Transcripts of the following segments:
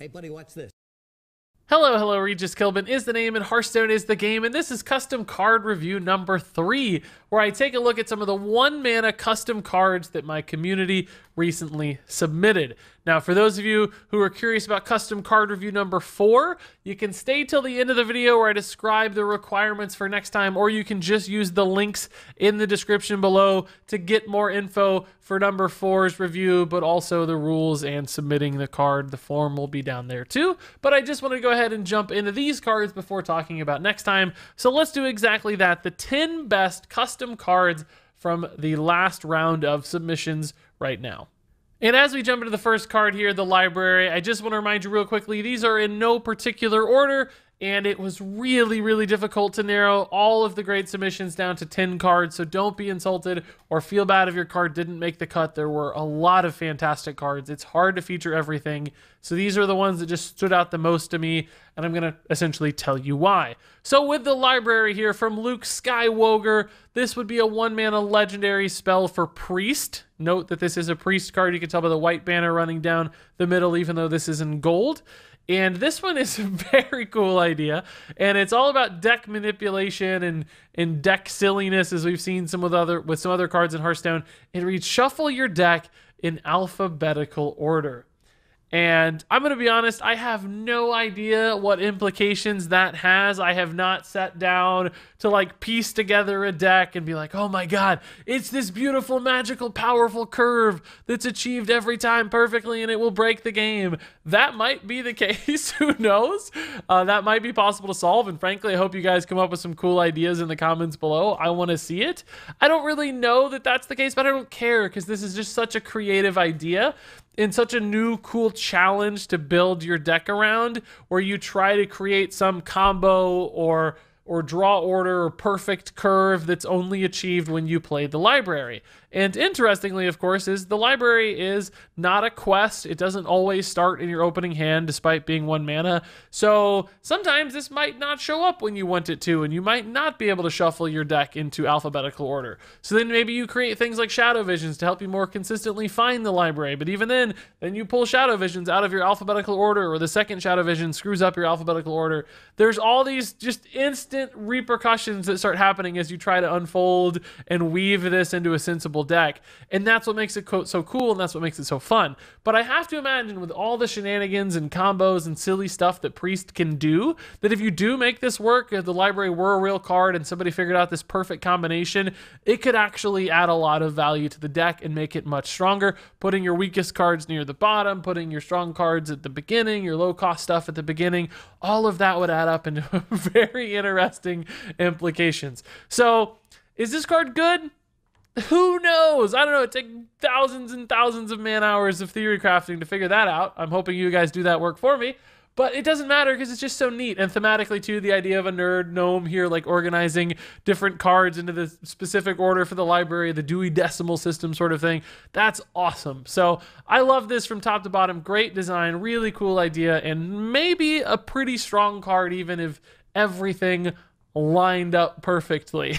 Hey buddy, watch this. Hello, RegisKillbin is the name and Hearthstone is the game, and this is custom card review number 3, where I take a look at some of the 1-mana custom cards that my community recently submitted. Now, for those of you who are curious about custom card review number 4, you can stay till the end of the video where I describe the requirements for next time, or you can just use the links in the description below to get more info for number 4's review, but also the rules and submitting the card. The form will be down there too, but I just want to go ahead and jump into these cards before talking about next time. So let's do exactly that, the 10 best custom cards from the last round of submissions right now. And as we jump into the first card here, the library, I just want to remind you real quickly, these are in no particular order, and it was really difficult to narrow all of the great submissions down to 10 cards, so don't be insulted or feel bad if your card didn't make the cut. There were a lot of fantastic cards. It's hard to feature everything, so these are the ones that just stood out the most to me, and I'm going to essentially tell you why. So with the library here from Luke Skywogre, this would be a 1-mana legendary spell for Priest. Note that this is a Priest card. You can tell by the white banner running down the middle, even though this is in gold. And this one is a very cool idea, and it's all about deck manipulation and deck silliness, as we've seen some with some other cards in Hearthstone. It reads, shuffle your deck in alphabetical order. And I'm going to be honest, I have no idea what implications that has. I have not sat down to like piece together a deck and be like, oh my god, it's this beautiful, magical, powerful curve that's achieved every time perfectly and it will break the game. That might be the case. Who knows? That might be possible to solve. And frankly, I hope you guys come up with some cool ideas in the comments below. I want to see it. I don't really know that that's the case, but I don't care because this is just such a creative idea and such a new cool challenge to build your deck around, where you try to create some combo or draw order or perfect curve that's only achieved when you play the library. And interestingly, of course, is the library is not a quest. It doesn't always start in your opening hand despite being 1 mana. So sometimes this might not show up when you want it to, and you might not be able to shuffle your deck into alphabetical order. So then maybe you create things like shadow visions to help you more consistently find the library. But even then you pull shadow visions out of your alphabetical order, or the second shadow vision screws up your alphabetical order. There's all these just instant repercussions that start happening as you try to unfold and weave this into a sensible deck, and that's what makes it so cool, and that's what makes it so fun. But I have to imagine, with all the shenanigans and combos and silly stuff that Priest can do, that if you do make this work, if the library were a real card and somebody figured out this perfect combination, it could actually add a lot of value to the deck and make it much stronger, putting your weakest cards near the bottom, putting your strong cards at the beginning, your low cost stuff at the beginning. All of that would add up into very interesting implications. So is this card good? Who knows? I don't know. It takes thousands and thousands of man hours of theory crafting to figure that out. I'm hoping you guys do that work for me. But it doesn't matter because it's just so neat. And thematically, too, the idea of a nerd gnome here, like organizing different cards into the specific order for the library, the Dewey Decimal System sort of thing, that's awesome. So I love this from top to bottom. Great design, really cool idea, and maybe a pretty strong card even if everything lined up perfectly.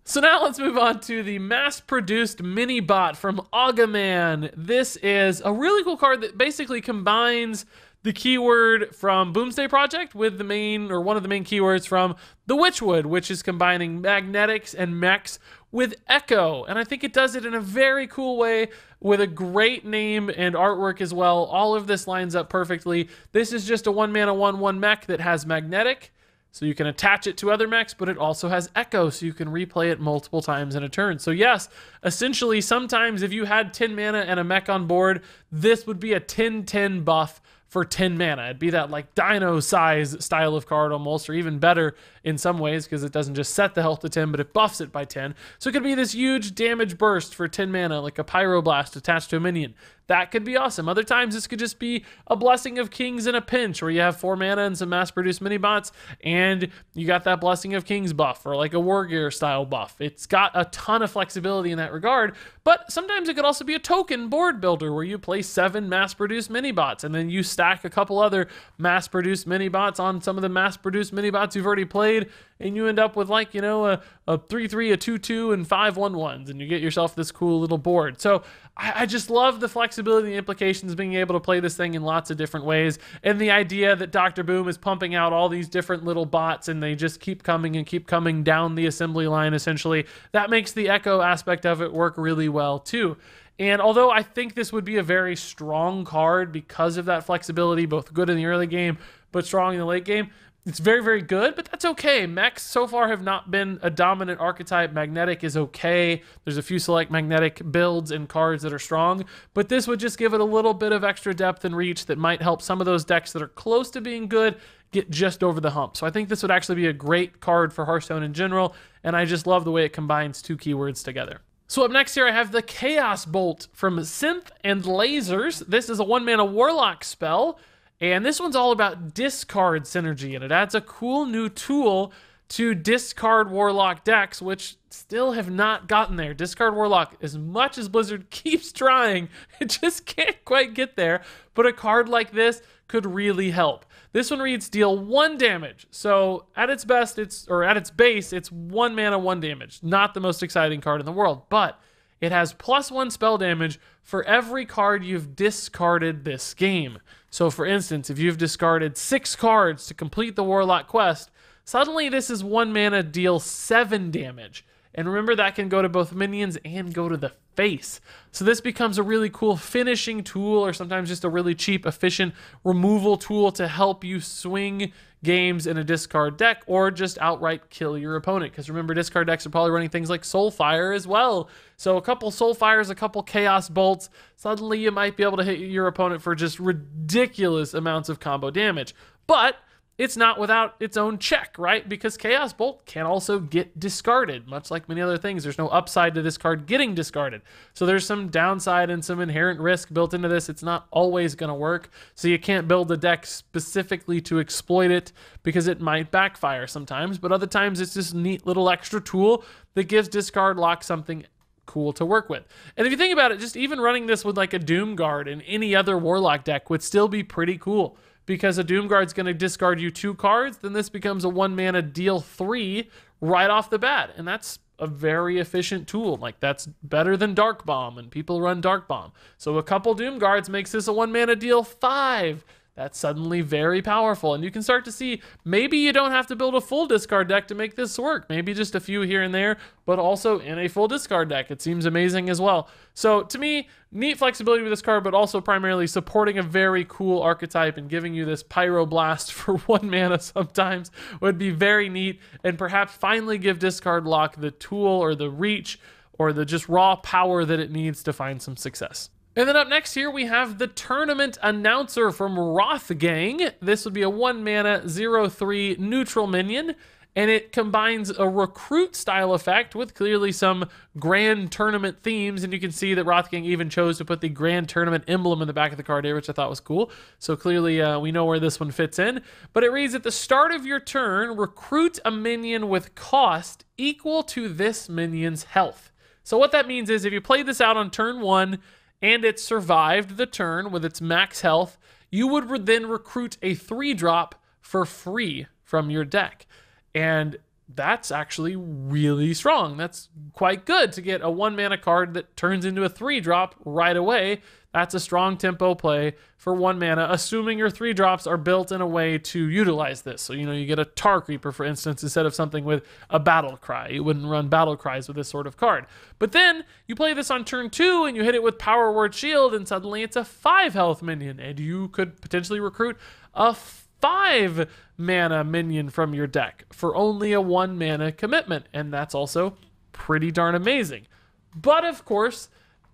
So now let's move on to the mass-produced Minibot from Ogre. This is a really cool card that basically combines the keyword from Boomsday Project with the main, or one of the main keywords from the Witchwood, which is combining magnetics and mechs with echo. And I think it does it in a very cool way with a great name and artwork as well. All of this lines up perfectly. This is just a 1-mana 1/1 mech that has magnetic, so you can attach it to other mechs, but it also has echo, so you can replay it multiple times in a turn. So yes, essentially, sometimes if you had 10 mana and a mech on board, this would be a 10/10 buff for 10 mana. It'd be that like dino size style of card almost, or even better in some ways, because it doesn't just set the health to 10, but it buffs it by 10. So it could be this huge damage burst for 10 mana, like a Pyroblast attached to a minion. That could be awesome. Other times this could just be a Blessing of Kings in a pinch, where you have 4 mana and some mass-produced mini-bots, and you got that Blessing of Kings buff, or like a War Gear style buff. It's got a ton of flexibility in that regard, but sometimes it could also be a token board builder, where you play 7 mass-produced mini-bots, and then you stack a couple other mass-produced mini-bots on some of the mass-produced mini-bots you've already played, played, and you end up with like, you know, a 3/3, a 2/2, and 5/1/1s, and you get yourself this cool little board. So I just love the flexibility and the implications, being able to play this thing in lots of different ways, and the idea that Dr. Boom is pumping out all these different little bots, and they just keep coming and keep coming down the assembly line, essentially. That makes the echo aspect of it work really well, too. And although I think this would be a very strong card because of that flexibility, both good in the early game, but strong in the late game, it's very, very good, but that's okay. Mechs so far have not been a dominant archetype. Magnetic is okay. There's a few select magnetic builds and cards that are strong, but this would just give it a little bit of extra depth and reach that might help some of those decks that are close to being good get just over the hump. So I think this would actually be a great card for Hearthstone in general, and I just love the way it combines two keywords together. So up next here, I have the Chaos Bolt from Synth and Lasers. This is a 1-mana Warlock spell, and this one's all about discard synergy, and it adds a cool new tool to discard Warlock decks, which still have not gotten there. Discard Warlock, as much as Blizzard keeps trying, it just can't quite get there, but a card like this could really help. This one reads deal 1 damage. So at its best, at its base, it's 1 mana, 1 damage. Not the most exciting card in the world, but it has +1 spell damage for every card you've discarded this game. So for instance, if you've discarded 6 cards to complete the Warlock quest, suddenly this is 1 mana, deal 7 damage. And remember, that can go to both minions and go to the face. So this becomes a really cool finishing tool, or sometimes just a really cheap, efficient removal tool to help you swing games in a discard deck, or just outright kill your opponent. Because remember, discard decks are probably running things like Soulfire as well. So a couple Soulfires, a couple Chaos Bolts, suddenly you might be able to hit your opponent for just ridiculous amounts of combo damage. But it's not without its own check, right? Because Chaos Bolt can also get discarded. Much like many other things, there's no upside to this card getting discarded. So there's some downside and some inherent risk built into this. It's not always going to work. So you can't build a deck specifically to exploit it, because it might backfire sometimes. But other times it's this neat little extra tool that gives discard lock something cool to work with. And if you think about it, just even running this with like a Doomguard and any other Warlock deck would still be pretty cool. Because a Doomguard's going to discard you 2 cards, then this becomes a 1 mana deal 3 right off the bat. And that's a very efficient tool. Like, that's better than Dark Bomb, and people run Dark Bomb. So a couple Doomguards makes this a 1 mana deal 5. That's suddenly very powerful. And you can start to see, maybe you don't have to build a full discard deck to make this work. Maybe just a few here and there, but also in a full discard deck. It seems amazing as well. So to me, neat flexibility with this card, but also primarily supporting a very cool archetype and giving you this Pyroblast for 1 mana sometimes would be very neat, and perhaps finally give discard lock the tool or the reach or the just raw power that it needs to find some success. And then up next here, we have the Tournament Announcer from Wrathgang. This would be a 1 mana 0/3 neutral minion, and it combines a recruit style effect with clearly some grand tournament themes. And you can see that Wrathgang even chose to put the grand tournament emblem in the back of the card here, which I thought was cool. So clearly we know where this one fits in. But it reads, at the start of your turn, recruit a minion with cost equal to this minion's health. So what that means is, if you play this out on turn 1, and it survived the turn with its max health, you would then recruit a 3-drop for free from your deck. And that's actually really strong. That's quite good to get a 1 mana card that turns into a 3-drop right away. That's a strong tempo play for 1 mana, assuming your 3-drops are built in a way to utilize this. So, you get a Tar Creeper, for instance, instead of something with a Battle Cry. You wouldn't run Battle Cries with this sort of card. But then you play this on turn 2 and you hit it with Power Word Shield, and suddenly it's a 5 health minion, and you could potentially recruit a 5 mana minion from your deck for only a 1 mana commitment. And that's also pretty darn amazing. But of course,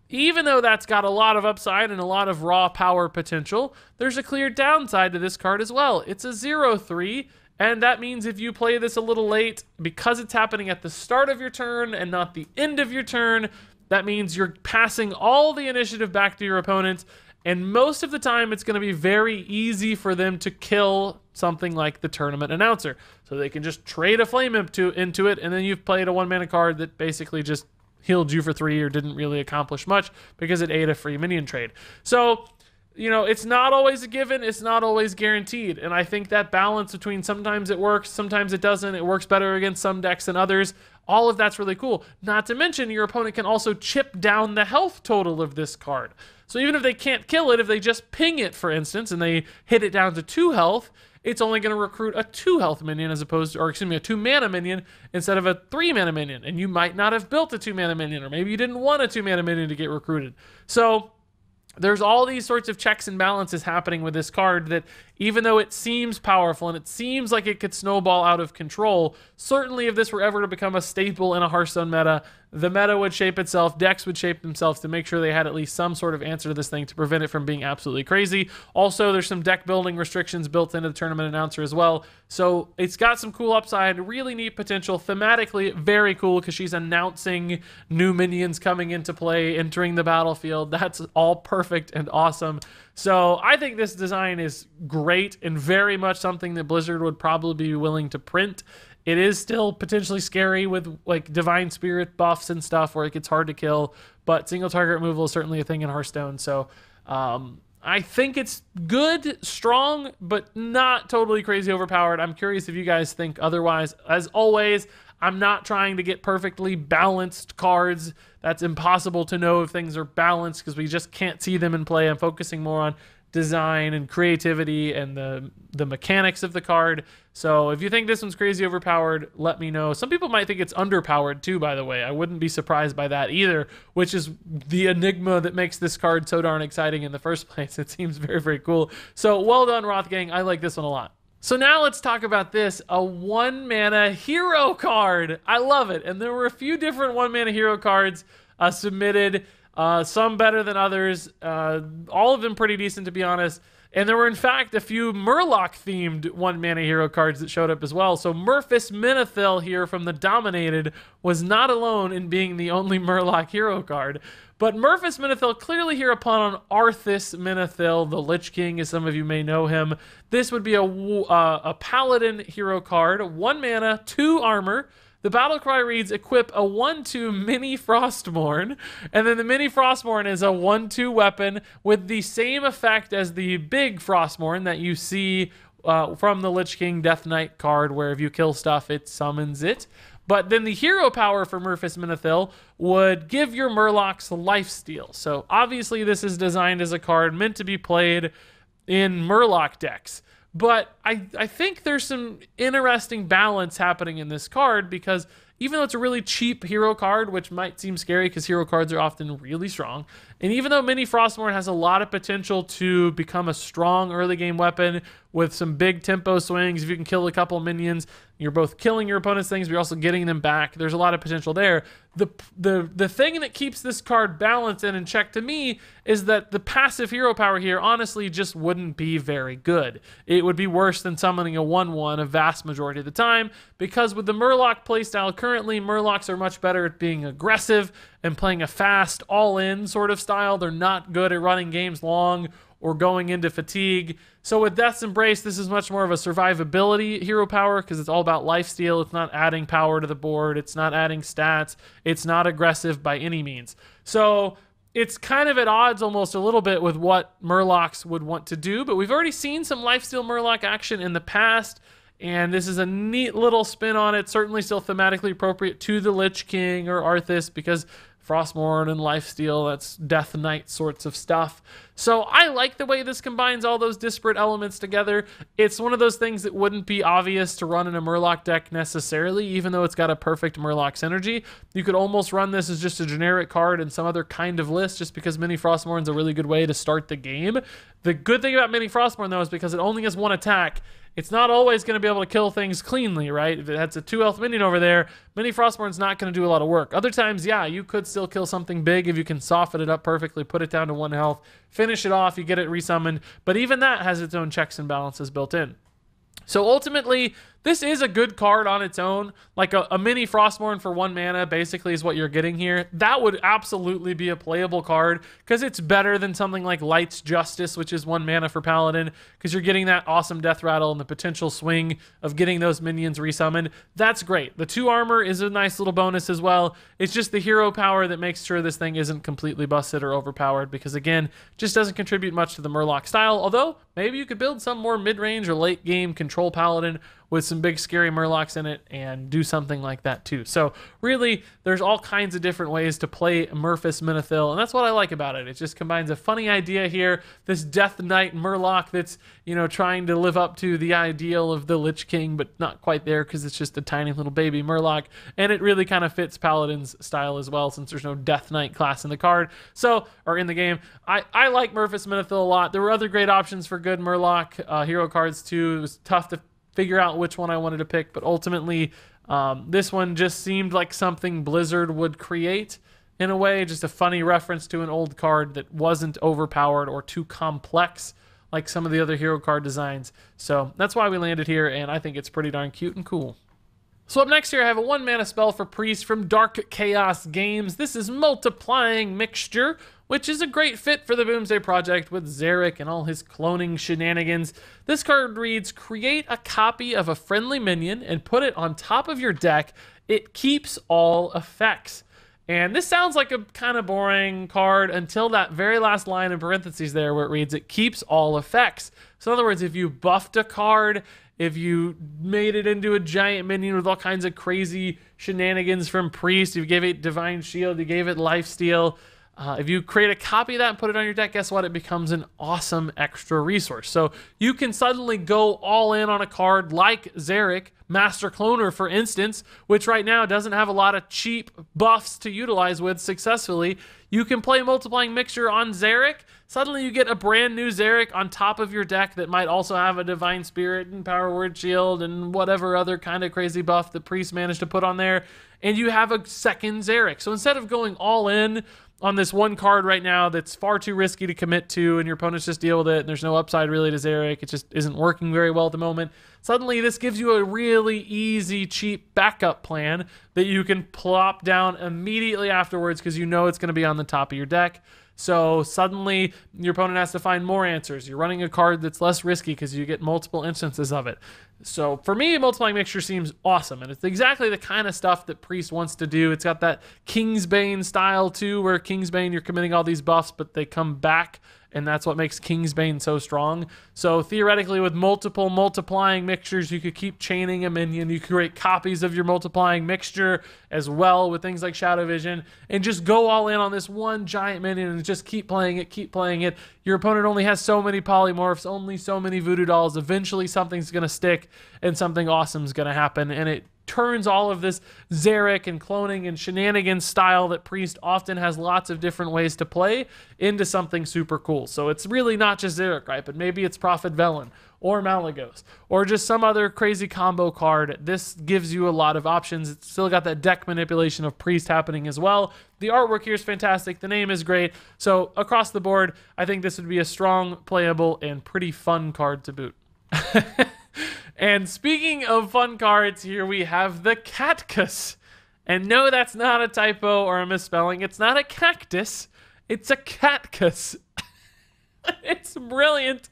even though that's got a lot of upside and a lot of raw power potential, there's a clear downside to this card as well. It's a 0/3, and that means if you play this a little late, because it's happening at the start of your turn and not the end of your turn, that means you're passing all the initiative back to your opponent, and most of the time it's going to be very easy for them to kill something like the Tournament Announcer. So they can just trade a Flame Imp into it, and then you've played a 1 mana card that basically just healed you for 3 or didn't really accomplish much because it ate a free minion trade. So you know, it's not always a given, it's not always guaranteed. And I think that balance between sometimes it works, sometimes it doesn't, it works better against some decks than others, all of that's really cool. Not to mention, your opponent can also chip down the health total of this card. So even if they can't kill it, if they just ping it, for instance, and they hit it down to 2 health, it's only going to recruit a 2 health minion as opposed to, or excuse me, a 2 mana minion instead of a 3 mana minion. And you might not have built a 2 mana minion, or maybe you didn't want a 2 mana minion to get recruited. So there's all these sorts of checks and balances happening with this card that, even though it seems powerful and it seems like it could snowball out of control, certainly if this were ever to become a staple in a Hearthstone meta, the meta would shape itself, decks would shape themselves to make sure they had at least some sort of answer to this thing to prevent it from being absolutely crazy. Also, there's some deck building restrictions built into the tournament announcer as well. So it's got some cool upside, really neat potential. Thematically, very cool because she's announcing new minions coming into play, entering the battlefield. That's all perfect and awesome. So I think this design is great and very much something that Blizzard would probably be willing to print. It is still potentially scary with like Divine Spirit buffs and stuff where it gets hard to kill, but single target removal is certainly a thing in Hearthstone. So I think it's good, strong, but not totally crazy overpowered. I'm curious if you guys think otherwise. As always, I'm not trying to get perfectly balanced cards. That's impossible to know if things are balanced because we just can't see them in play. I'm focusing more on design and creativity and the mechanics of the card. So if you think this one's crazy overpowered, let me know. Some people might think it's underpowered too, by the way. I wouldn't be surprised by that either, which is the enigma that makes this card so darn exciting in the first place. It seems very, very cool. So well done, Roth Gang. I like this one a lot. So now let's talk about this, a 1-mana hero card. I love it. And there were a few different 1-mana hero cards submitted, some better than others, all of them pretty decent to be honest. And there were in fact a few Murloc-themed 1-mana hero cards that showed up as well. So Murfas Menethil here from the Dominated was not alone in being the only Murloc hero card. But Murfas Menethil clearly here upon Arthas Menethil, the Lich King, as some of you may know him. This would be a Paladin hero card, 1 mana, 2 armor. The battle cry reads, equip a 1/2 mini Frostmourne, and then the mini Frostmourne is a 1/2 weapon with the same effect as the big Frostmourne that you see from the Lich King Death Knight card, where if you kill stuff, it summons it. But then the hero power for Murfas Menethil would give your Murlocs lifesteal. So obviously this is designed as a card meant to be played in Murloc decks. But I think there's some interesting balance happening in this card because even though it's a really cheap hero card, which might seem scary because hero cards are often really strong, and even though Mini Frostmourne has a lot of potential to become a strong early game weapon with some big tempo swings, if you can kill a couple minions, you're both killing your opponent's things, but you're also getting them back. There's a lot of potential there. The thing that keeps this card balanced and in check to me is that the passive hero power here honestly just wouldn't be very good. It would be worse than summoning a 1/1 a vast majority of the time, because with the Murloc playstyle currently, Murlocs are much better at being aggressive and playing a fast, all-in sort of style. They're not good at running games long or going into fatigue. So with Death's Embrace, this is much more of a survivability hero power because it's all about lifesteal. It's not adding power to the board. It's not adding stats. It's not aggressive by any means. So it's kind of at odds almost a little bit with what Murlocs would want to do, but we've already seen some lifesteal Murloc action in the past, and this is a neat little spin on it, certainly still thematically appropriate to the Lich King or Arthas because Frostmourne and lifesteal, that's Death Knight sorts of stuff. So I like the way this combines all those disparate elements together. It's one of those things that wouldn't be obvious to run in a Murloc deck necessarily, even though it's got a perfect Murloc synergy. You could almost run this as just a generic card in some other kind of list just because Mini Frostmourne is a really good way to start the game. The good thing about Mini Frostmourne though is because it only has 1 attack, it's not always going to be able to kill things cleanly, right? If it has a 2 health minion over there, Mini Frostmourne's not going to do a lot of work. Other times, yeah, you could still kill something big if you can soften it up perfectly, put it down to 1 health, finish it off, you get it resummoned. But even that has its own checks and balances built in. So ultimately, This is a good card on its own, like a mini Frostmourne for 1 mana basically is what you're getting here. That would absolutely be a playable card because it's better than something like Light's Justice, which is 1 mana for Paladin, because you're getting that awesome death rattle and the potential swing of getting those minions resummoned. That's great. The 2 armor is a nice little bonus as well. It's just the hero power that makes sure this thing isn't completely busted or overpowered because, again, just doesn't contribute much to the Murloc style, although maybe you could build some more mid-range or late-game control Paladin with some big scary Murlocs in it and do something like that too. So really, there's all kinds of different ways to play Murfas Menethil, and that's what I like about it. It just combines a funny idea here, this Death Knight Murloc that's, you know, trying to live up to the ideal of the Lich King, but not quite there because it's just a tiny little baby Murloc, and it really kind of fits Paladin's style as well since there's no Death Knight class in the card, or in the game. I like Murfas Menethil a lot. There were other great options for good Murloc hero cards too. It was tough to figure out which one I wanted to pick, but ultimately this one just seemed like something Blizzard would create in a way, just a funny reference to an old card that wasn't overpowered or too complex like some of the other hero card designs. So that's why we landed here, and I think it's pretty darn cute and cool. So up next here, I have a 1 mana spell for Priest from Dark Chaos Games. This is Multiplying Mixture, which is a great fit for the Boomsday Project with Xeric and all his cloning shenanigans. This card reads, create a copy of a friendly minion and put it on top of your deck. It keeps all effects. And this sounds like a kind of boring card until that very last line in parentheses there where it reads, it keeps all effects. So in other words, if you buffed a card, if you made it into a giant minion with all kinds of crazy shenanigans from Priest, if you gave it Divine Shield, you gave it Lifesteal, if you create a copy of that and put it on your deck, guess what? It becomes an awesome extra resource. So you can suddenly go all in on a card like Xeric, Master Cloner, for instance, which right now doesn't have a lot of cheap buffs to utilize with successfully. You can play Multiplying Mixture on Xeric. Suddenly you get a brand new Xeric on top of your deck that might also have a Divine Spirit and Power Word Shield and whatever other kind of crazy buff the Priest managed to put on there. And you have a second Xeric. So instead of going all in on this one card right now that's far too risky to commit to and your opponents just deal with it and there's no upside really to Xeric, it just isn't working very well at the moment, suddenly this gives you a really easy, cheap backup plan that you can plop down immediately afterwards because you know it's going to be on the top of your deck. So suddenly your opponent has to find more answers. You're running a card that's less risky because you get multiple instances of it. So for me, Multiplying Mixture seems awesome, and it's exactly the kind of stuff that Priest wants to do. It's got that Kingsbane style too, where Kingsbane, you're committing all these buffs, but they come back, and that's what makes Kingsbane so strong. So theoretically, with multiple Multiplying Mixtures, you could keep chaining a minion. You could create copies of your Multiplying Mixture as well with things like Shadow Vision, and just go all in on this one giant minion and just keep playing it, keep playing it. Your opponent only has so many polymorphs, only so many voodoo dolls. Eventually something's going to stick and something awesome's going to happen, and it turns all of this Xeric and cloning and shenanigans style that Priest often has lots of different ways to play into something super cool. So it's really not just Xeric, right? But maybe it's Prophet Velen or Malygos or just some other crazy combo card. This gives you a lot of options. It's still got that deck manipulation of Priest happening as well. The artwork here is fantastic. The name is great. So across the board, I think this would be a strong, playable, and pretty fun card to boot. And speaking of fun cards, here we have the Catcus. And no, that's not a typo or a misspelling. It's not a cactus. It's a Catcus. It's brilliant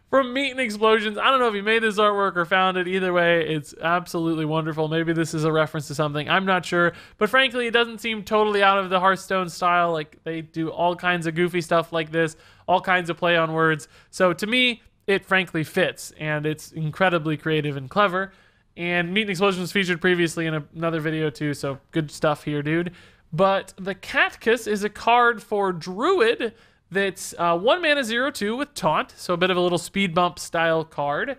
from Meat and Explosions. I don't know if he made this artwork or found it. Either way, it's absolutely wonderful. Maybe this is a reference to something. I'm not sure. But frankly, it doesn't seem totally out of the Hearthstone style. Like, they do all kinds of goofy stuff like this, all kinds of play on words. So to me, it frankly fits, and it's incredibly creative and clever. And Meat and Explosion was featured previously in another video too, so good stuff here, dude. But the Catcus is a card for Druid that's 1 mana 0/2 with Taunt, so a bit of a little speed bump style card.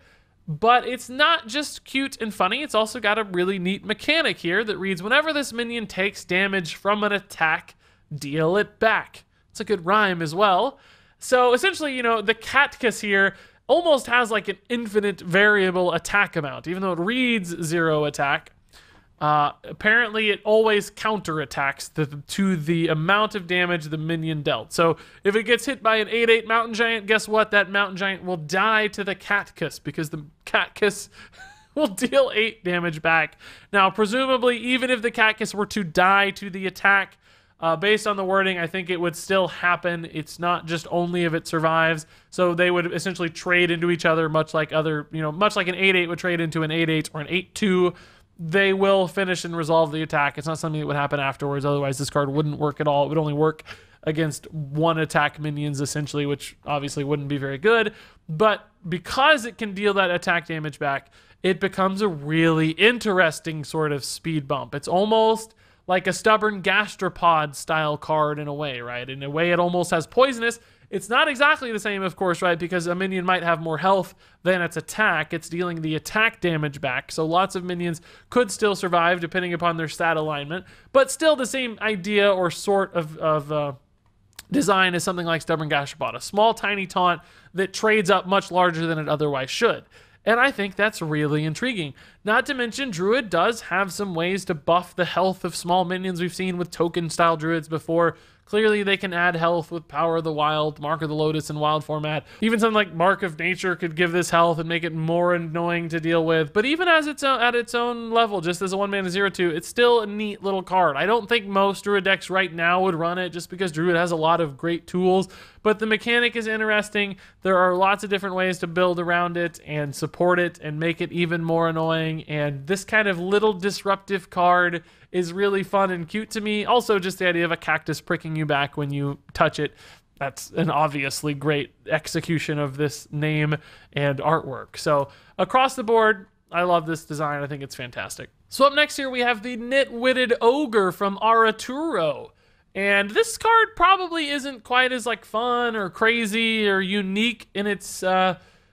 But it's not just cute and funny, it's also got a really neat mechanic here that reads, whenever this minion takes damage from an attack, deal it back. It's a good rhyme as well. So essentially, you know, the Catcus here almost has like an infinite variable attack amount. Even though it reads 0 attack, apparently it always counterattacks to the amount of damage the minion dealt. So if it gets hit by an 8/8 Mountain Giant, guess what? That Mountain Giant will die to the Catcus because the Catcus will deal 8 damage back. Now, presumably, even if the Catcus were to die to the attack, based on the wording, I think it would still happen. It's not just only if it survives. So they would essentially trade into each other, much like other, much like an 8/8 would trade into an 8/8 or an 8/2. They will finish and resolve the attack. It's not something that would happen afterwards. Otherwise, this card wouldn't work at all. It would only work against one attack minions, essentially, which obviously wouldn't be very good. But because it can deal that attack damage back, it becomes a really interesting sort of speed bump. It's almost like a stubborn gastropod style card in a way, right? In a way, it almost has poisonous. It's not exactly the same, of course, right? Because a minion might have more health than its attack. It's dealing the attack damage back. So lots of minions could still survive depending upon their stat alignment. But still the same idea or sort of design as something like Stubborn Gastropod. A small, tiny taunt that trades up much larger than it otherwise should. And I think that's really intriguing. Not to mention, Druid does have some ways to buff the health of small minions we've seen with token-style Druids before. Clearly, they can add health with Power of the Wild, Mark of the Lotus in Wild format. Even something like Mark of Nature could give this health and make it more annoying to deal with. But even as at its own level, just as a 1-mana 0/2, it's still a neat little card. I don't think most Druid decks right now would run it just because Druid has a lot of great tools. But the mechanic is interesting. There are lots of different ways to build around it and support it and make it even more annoying. And this kind of little disruptive card is really fun and cute to me. Also, just the idea of a cactus pricking you back when you touch it. That's an obviously great execution of this name and artwork. So across the board, I love this design. I think it's fantastic. So up next here, we have the Nitwitted Ogre from Araturo. And this card probably isn't quite as fun or crazy or unique in its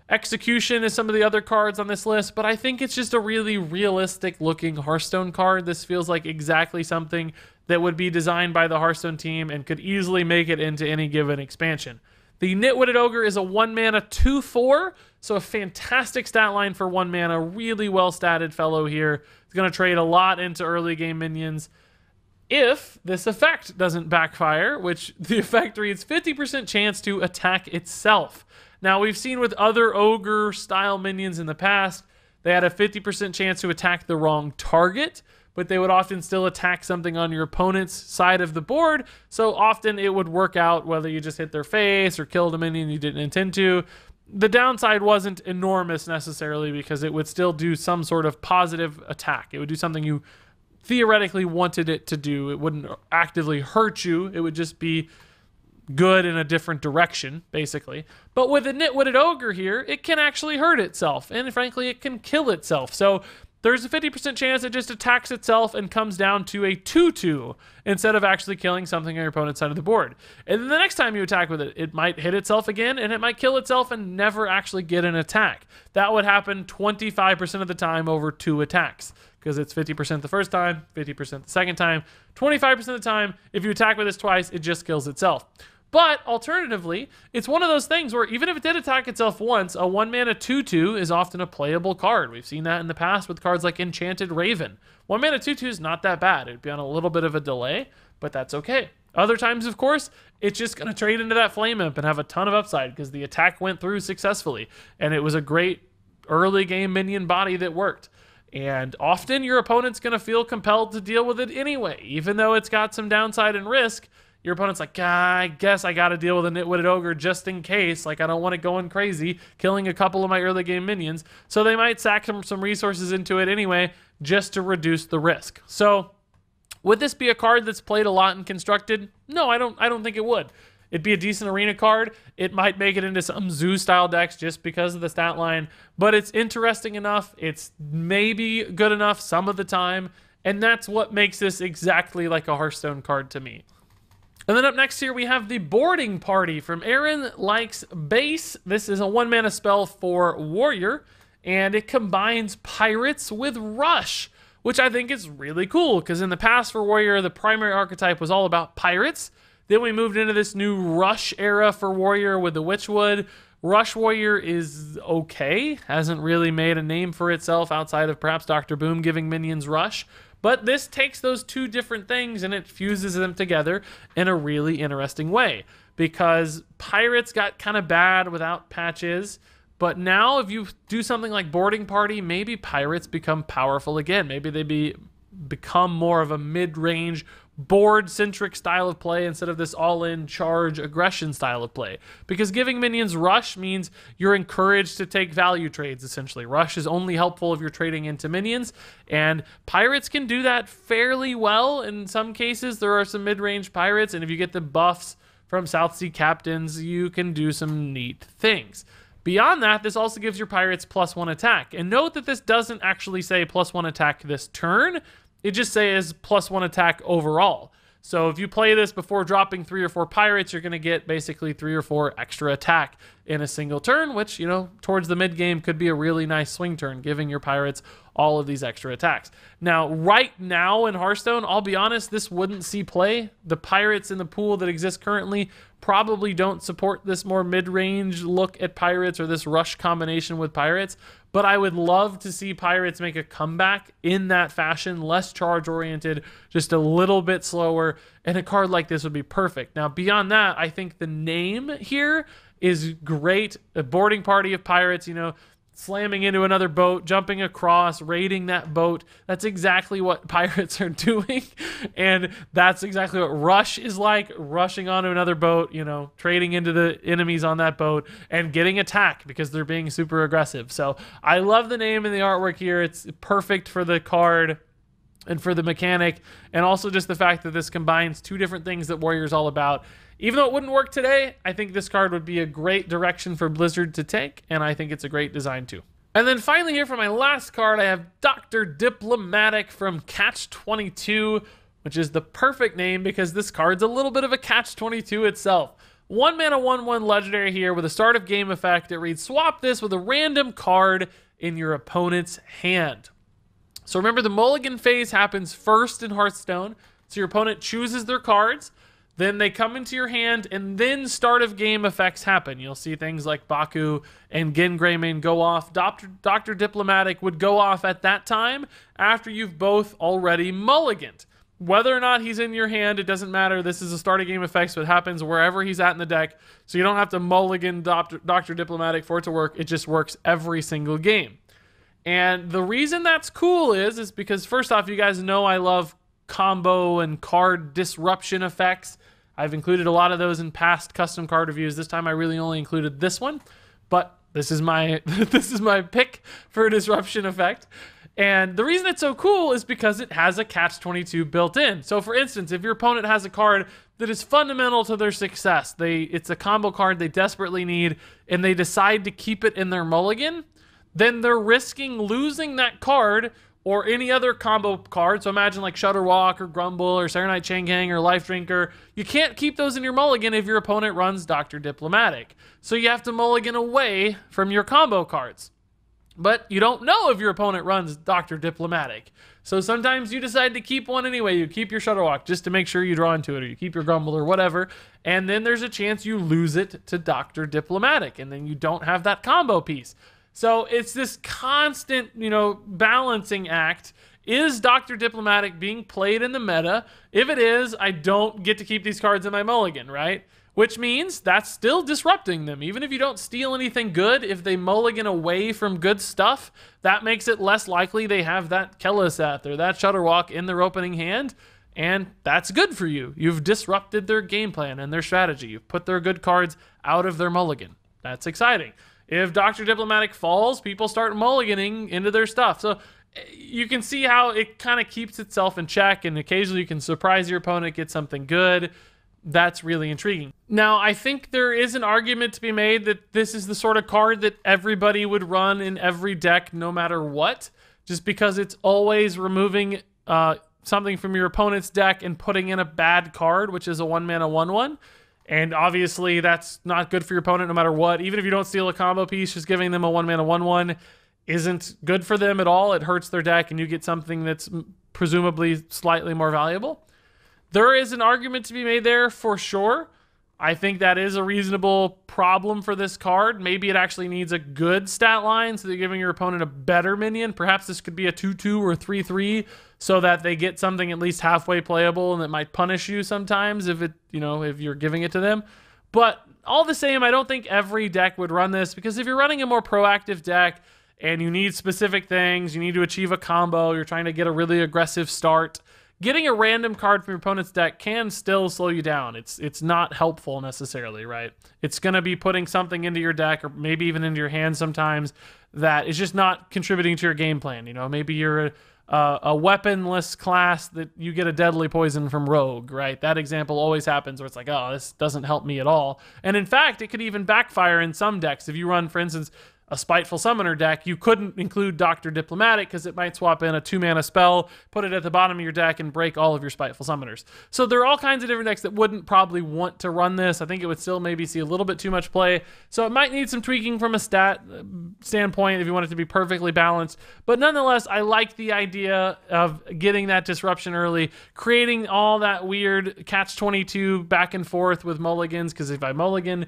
execution as some of the other cards on this list, but I think it's just a really realistic looking Hearthstone card. This feels like exactly something that would be designed by the Hearthstone team and could easily make it into any given expansion. The Nitwitted Ogre is a 1-mana 2/4, so a fantastic stat line for 1 mana, really well statted fellow here. It's going to trade a lot into early game minions. If this effect doesn't backfire, which the effect reads 50% chance to attack itself. Now, we've seen with other Ogre-style minions in the past, they had a 50% chance to attack the wrong target, but they would often still attack something on your opponent's side of the board, so often it would work out whether you just hit their face or killed a minion you didn't intend to. The downside wasn't enormous necessarily because it would still do some sort of positive attack. It would do something you theoretically wanted it to do. It wouldn't actively hurt you. It would just be good in a different direction, basically. But with a Nitwitted Ogre here, it can actually hurt itself, and frankly, it can kill itself. So there's a 50% chance it just attacks itself and comes down to a 2/2 instead of actually killing something on your opponent's side of the board. And then the next time you attack with it, it might hit itself again, and it might kill itself and never actually get an attack. That would happen 25% of the time over 2 attacks. Because it's 50% the first time, 50% the second time, 25% of the time, if you attack with this twice, it just kills itself. But alternatively, it's one of those things where even if it did attack itself once, a 1-mana 2/2 is often a playable card. We've seen that in the past with cards like Enchanted Raven. 1-mana 2/2 is not that bad. It'd be on a little bit of a delay, but that's okay. Other times, of course, it's just going to trade into that Flame Imp and have a ton of upside because the attack went through successfully, and it was a great early game minion body that worked. And often your opponent's going to feel compelled to deal with it anyway. Even though it's got some downside and risk, your opponent's like, I guess I got to deal with a Nitwitted Ogre just in case. I don't want it going crazy, killing a couple of my early game minions. So they might sack some resources into it anyway, just to reduce the risk. So would this be a card that's played a lot and constructed? No, I don't think it would. It'd be a decent arena card. It might make it into some zoo-style decks just because of the stat line, but it's interesting enough. It's maybe good enough some of the time, and that's what makes this exactly like a Hearthstone card to me. And then up next here, we have the Boarding Party from Aaron Likes Base. This is a 1-mana spell for Warrior, and it combines Pirates with Rush, which I think is really cool, because in the past for Warrior, the primary archetype was all about Pirates. Then we moved into this new Rush era for Warrior with the Witchwood. Rush Warrior is okay. Hasn't really made a name for itself outside of perhaps Dr. Boom giving minions Rush. But this takes those two different things and it fuses them together in a really interesting way. Because Pirates got kind of bad without patches, But now if you do something like Boarding Party, maybe pirates become powerful again. Maybe they become more of a mid-range board-centric style of play instead of this all-in charge aggression style of play. Because giving minions rush means you're encouraged to take value trades, essentially. Rush is only helpful if you're trading into minions, and pirates can do that fairly well. In some cases, there are some mid-range pirates, and if you get the buffs from South Sea captains, you can do some neat things. Beyond that, this also gives your pirates +1 attack. And note that this doesn't actually say +1 attack this turn. It just says +1 attack overall. So if you play this before dropping 3 or 4 pirates, you're going to get basically 3 or 4 extra attack in a single turn, which, you know, towards the mid game could be a really nice swing turn, giving your pirates all of these extra attacks. Now, right now in Hearthstone, I'll be honest, this wouldn't see play. The pirates in the pool that exists currently probably don't support this more mid-range look at pirates or this rush combination with pirates, but I would love to see pirates make a comeback in that fashion, less charge-oriented, just a little bit slower, and a card like this would be perfect. Now, beyond that, I think the name here is great. A boarding party of pirates, you know, slamming into another boat, jumping across, raiding that boat. That's exactly what pirates are doing. And that's exactly what Rush is like, rushing onto another boat, you know, trading into the enemies on that boat and getting attacked because they're being super aggressive. So I love the name and the artwork here. It's perfect for the card and for the mechanic, and also just the fact that this combines 2 different things that Warrior's all about. Even though it wouldn't work today, I think this card would be a great direction for Blizzard to take, and I think it's a great design too. And then finally here for my last card, I have Dr. Diplomatic from Catch-22, which is the perfect name because this card's a little bit of a Catch-22 itself. 1 mana 1/1 legendary here with a start of game effect. It reads, swap this with a random card in your opponent's hand. So remember, the mulligan phase happens first in Hearthstone, so your opponent chooses their cards, then they come into your hand, and then start of game effects happen. You'll see things like Baku and Gin Greymane go off. Dr. Diplomatic would go off at that time after you've both already mulliganed. Whether or not he's in your hand, it doesn't matter. This is a start of game effect, so it happens wherever he's at in the deck. So you don't have to mulligan Dr. Diplomatic for it to work. It just works every single game. And the reason that's cool is because, first off, you guys know I love combo and card disruption effects. I've included a lot of those in past custom card reviews. This time I really only included this one, but this is my this is my pick for a disruption effect. And the reason it's so cool is because it has a Catch-22 built in. So for instance, if your opponent has a card that is fundamental to their success, it's a combo card they desperately need, and they decide to keep it in their mulligan, then they're risking losing that card or any other combo card. So imagine like Shutterwalk or Grumble or Serenite Chain Gang or Life Drinker. You can't keep those in your mulligan if your opponent runs Dr. Diplomatic. So you have to mulligan away from your combo cards. But you don't know if your opponent runs Dr. Diplomatic. So sometimes you decide to keep one anyway. You keep your Shutterwalk just to make sure you draw into it, or you keep your Grumble or whatever. And then there's a chance you lose it to Dr. Diplomatic, and then you don't have that combo piece. So it's this constant, you know, balancing act. Is Dr. Diplomatic being played in the meta? If it is, I don't get to keep these cards in my mulligan, right? Which means that's still disrupting them. Even if you don't steal anything good, if they mulligan away from good stuff, that makes it less likely they have that Keleseth or that Shutterwalk in their opening hand, and that's good for you. You've disrupted their game plan and their strategy. You've put their good cards out of their mulligan. That's exciting. If Dr. Diplomatic falls, people start mulliganing into their stuff. So you can see how it kind of keeps itself in check, and occasionally you can surprise your opponent, get something good. That's really intriguing. Now, I think there is an argument to be made that this is the sort of card that everybody would run in every deck no matter what, just because it's always removing something from your opponent's deck and putting in a bad card, which is a 1 mana 1/1. And obviously that's not good for your opponent no matter what. Even if you don't steal a combo piece, just giving them a 1 mana 1/1 isn't good for them at all. It hurts their deck, and you get something that's presumably slightly more valuable. There is an argument to be made there for sure. I think that is a reasonable problem for this card. Maybe it actually needs a good stat line so that you're giving your opponent a better minion. Perhaps this could be a 2/2 or 3/3 so that they get something at least halfway playable, and it might punish you sometimes if it, you know, if you're giving it to them. But all the same, I don't think every deck would run this, because if you're running a more proactive deck and you need specific things, you need to achieve a combo, you're trying to get a really aggressive start, getting a random card from your opponent's deck can still slow you down. It's not helpful necessarily, right? It's going to be putting something into your deck, or maybe even into your hand sometimes, that is just not contributing to your game plan. You know, maybe you're a weaponless class that you get a deadly poison from Rogue, right? That example always happens where it's like, oh, this doesn't help me at all. And in fact, it could even backfire in some decks. If you run, for instance, a Spiteful Summoner deck, you couldn't include Dr. Diplomatic because it might swap in a 2-mana spell, put it at the bottom of your deck, and break all of your Spiteful Summoners. So there are all kinds of different decks that wouldn't probably want to run this. I think it would still maybe see a little bit too much play. So it might need some tweaking from a stat standpoint if you want it to be perfectly balanced. But nonetheless, I like the idea of getting that disruption early, creating all that weird catch-22 back and forth with mulligans, because if I mulligan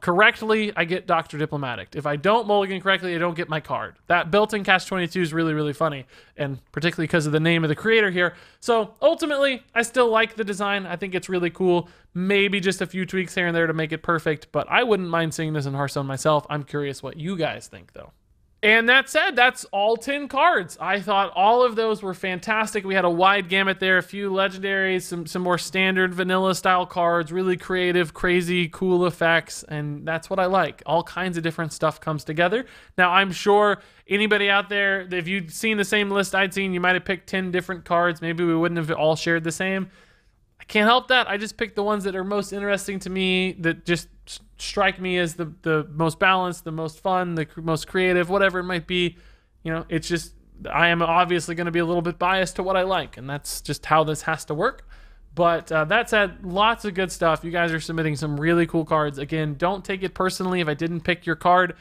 correctly, I get Dr. Diplomatic. If I don't mulligan correctly, I don't get my card. That built-in catch-22 is really, really funny, and particularly because of the name of the creator here. So ultimately, I still like the design. I think it's really cool. Maybe just a few tweaks here and there to make it perfect, but I wouldn't mind seeing this in Hearthstone myself. I'm curious what you guys think, though. And that said, that's all 10 cards. I thought all of those were fantastic. We had a wide gamut there, a few legendaries, some more standard vanilla style cards, really creative, crazy, cool effects, and that's what I like. All kinds of different stuff comes together. Now, I'm sure anybody out there, if you'd seen the same list I'd seen, you might have picked 10 different cards. Maybe we wouldn't have all shared the same. I can't help that. I just picked the ones that are most interesting to me, that just strike me as the most balanced, the most fun, the most creative, whatever it might be. You know, it's just, I am obviously going to be a little bit biased to what I like, and that's just how this has to work. But that said, lots of good stuff. You guys are submitting some really cool cards. Again, don't take it personally if I didn't pick your card.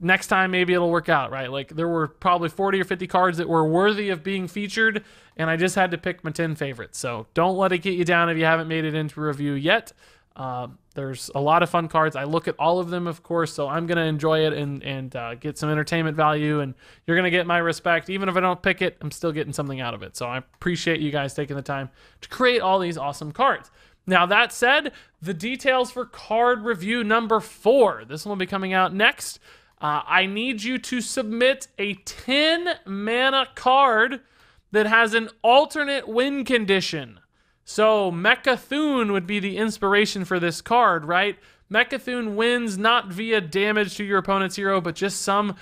Next time, maybe it'll work out, right? Like, there were probably 40 or 50 cards that were worthy of being featured, and I just had to pick my 10 favorites. So don't let it get you down if you haven't made it into review yet. There's a lot of fun cards. I look at all of them, of course, so I'm going to enjoy it and get some entertainment value, and you're going to get my respect. Even if I don't pick it, I'm still getting something out of it. So I appreciate you guys taking the time to create all these awesome cards. Now, that said, the details for card review number 4. This one will be coming out next. I need you to submit a 10-mana card that has an alternate win condition. So Menethil would be the inspiration for this card, right? Menethil wins not via damage to your opponent's hero, but just some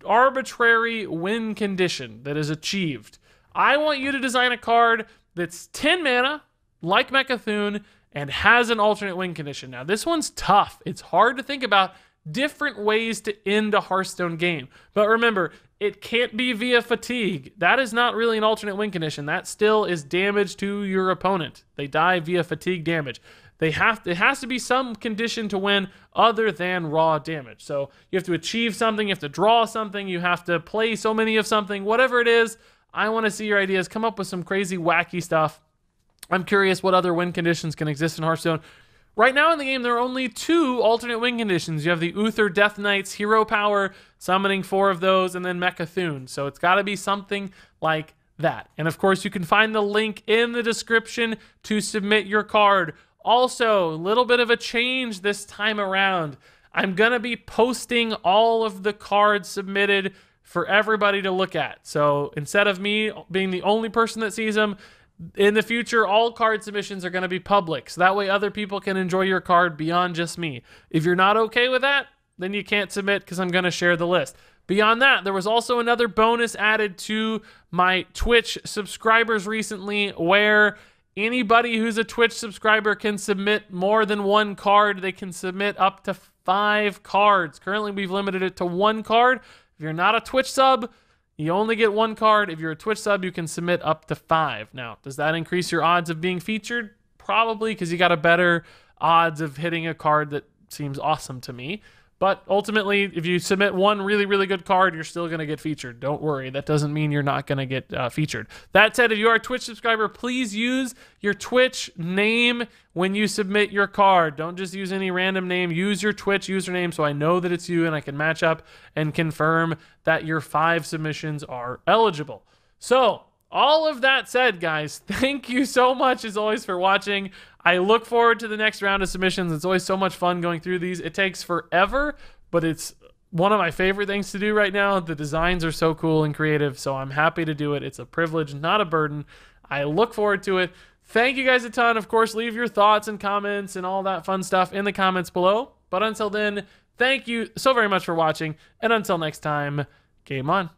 arbitrary win condition that is achieved. I want you to design a card that's 10 mana, like Menethil, and has an alternate win condition. Now, this one's tough. It's hard to think about different ways to end a Hearthstone game. But remember, it can't be via fatigue. That is not really an alternate win condition. That still is damage to your opponent. They die via fatigue damage. It has to be some condition to win other than raw damage. So you have to achieve something, you have to draw something, you have to play so many of something, whatever it is. I want to see your ideas. Come up with some crazy, wacky stuff. I'm curious what other win conditions can exist in Hearthstone. Right now in the game, there are only 2 alternate win conditions. You have the Uther Death Knight's hero power, summoning 4 of those, and then Menethil. So it's got to be something like that. And of course, you can find the link in the description to submit your card. Also, a little bit of a change this time around. I'm going to be posting all of the cards submitted for everybody to look at. So instead of me being the only person that sees them, in the future, all card submissions are going to be public, so that way other people can enjoy your card beyond just me. If you're not okay with that, then you can't submit because I'm going to share the list. Beyond that, there was also another bonus added to my Twitch subscribers recently, where anybody who's a Twitch subscriber can submit more than 1 card. They can submit up to 5 cards. Currently, we've limited it to 1 card. If you're not a Twitch sub, you only get 1 card. If you're a Twitch sub, you can submit up to 5. Now, does that increase your odds of being featured? Probably, because you got a better odds of hitting a card that seems awesome to me. But ultimately, if you submit 1 really, really good card, you're still going to get featured. Don't worry. That doesn't mean you're not going to get featured. That said, if you are a Twitch subscriber, please use your Twitch name when you submit your card. Don't just use any random name. Use your Twitch username so I know that it's you and I can match up and confirm that your 5 submissions are eligible. So, all of that said, guys, thank you so much as always for watching. I look forward to the next round of submissions. It's always so much fun going through these. It takes forever, but it's one of my favorite things to do right now. The designs are so cool and creative, so I'm happy to do it. It's a privilege, not a burden. I look forward to it. Thank you guys a ton. Of course, leave your thoughts and comments and all that fun stuff in the comments below. But until then, thank you so very much for watching. And until next time, game on.